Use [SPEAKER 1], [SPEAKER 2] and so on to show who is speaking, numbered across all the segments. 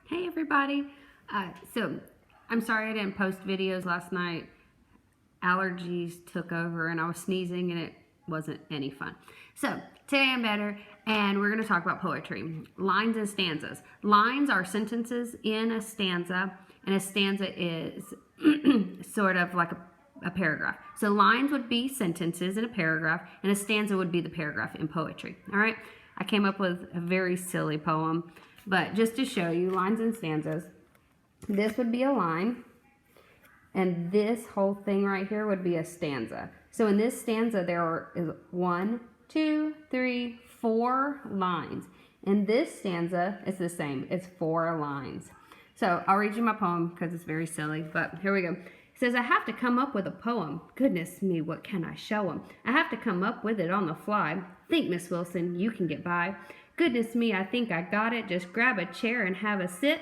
[SPEAKER 1] Hey everybody. So I'm sorry I didn't post videos last night. Allergies took over and I was sneezing and it wasn't any fun. So today I'm better and we're going to talk about poetry. Lines and stanzas. Lines are sentences in a stanza, and a stanza is sort of like a paragraph. So lines would be sentences in a paragraph, and a stanza would be the paragraph in poetry. All right. I came up with a very silly poem, but just to show you lines and stanzas, this would be a line, and this whole thing right here would be a stanza. So in this stanza, there is 1, 2, 3, 4 lines. In this stanza, it's the same. It's 4 lines. So I'll read you my poem because it's very silly, but here we go. It says, I have to come up with a poem. Goodness me, what can I show 'em? I have to come up with it on the fly. Think, Miss Wilson, you can get by. Goodness me, I think I got it. Just grab a chair and have a sit.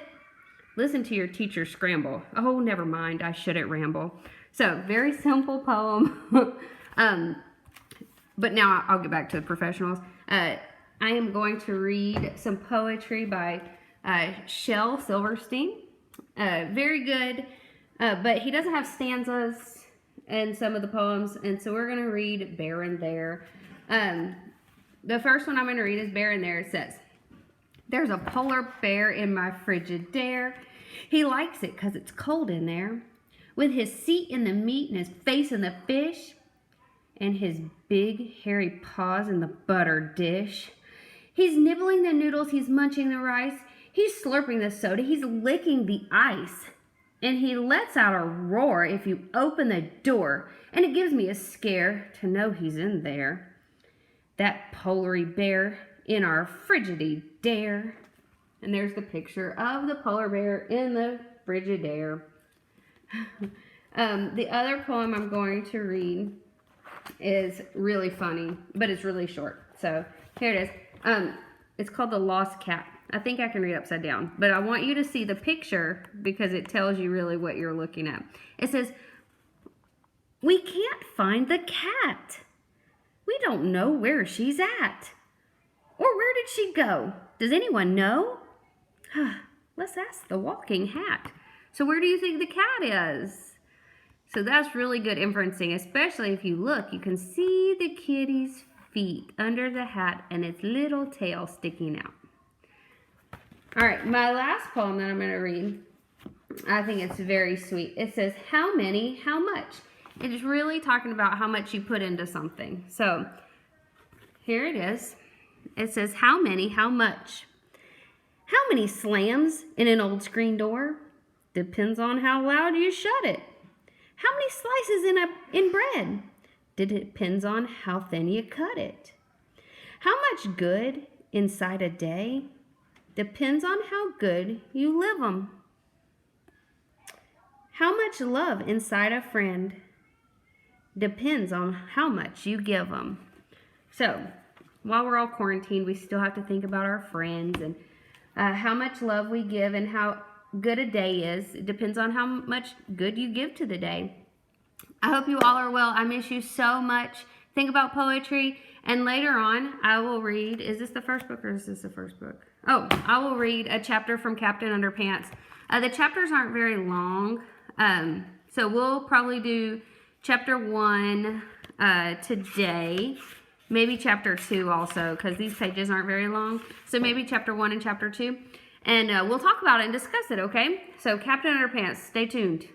[SPEAKER 1] Listen to your teacher scramble. Oh, never mind, I shouldn't ramble. So, very simple poem. But now I'll get back to the professionals. I am going to read some poetry by Shel Silverstein. Very good. But he doesn't have stanzas in some of the poems, and so we're going to read Baron There. The first one I'm going to read is Baron There. It says, there's a polar bear in my Frigidaire. He likes it because it's cold in there. With his seat in the meat and his face in the fish, and his big hairy paws in the butter dish. He's nibbling the noodles, he's munching the rice, he's slurping the soda, he's licking the ice. And he lets out a roar if you open the door, and it gives me a scare to know he's in there. That polary bear in our Frigidaire. And there's the picture of the polar bear in the Frigidaire. The other poem I'm going to read is really funny, but it's really short. So here it is. It's called The Lost Cat. I think I can read upside down, but I want you to see the picture because it tells you really what you're looking at. It says, we can't find the cat. We don't know where she's at. Or where did she go? Does anyone know? Let's ask the walking hat. So where do you think the cat is? So that's really good inferencing, especially if you look, you can see the kitty's feet under the hat and its little tail sticking out. All right, my last poem that I'm going to read, I think it's very sweet. It says, how many, how much? It is really talking about how much you put into something. So here it is. It says, how many, how much? How many slams in an old screen door? Depends on how loud you shut it. How many slices in bread? Depends on how thin you cut it. How much good inside a day? Depends on how good you live 'em. How much love inside a friend? Depends on how much you give 'em. So, while we're all quarantined, we still have to think about our friends and how much love we give and how good a day is. It depends on how much good you give to the day. I hope you all are well. I miss you so much. Think about poetry. And later on, I will read, is this the first book or is this the first book? Oh, I will read a chapter from Captain Underpants. The chapters aren't very long. So we'll probably do chapter 1 today. Maybe chapter 2 also, because these pages aren't very long. So maybe chapter 1 and chapter 2. And we'll talk about it and discuss it, okay? So Captain Underpants, stay tuned.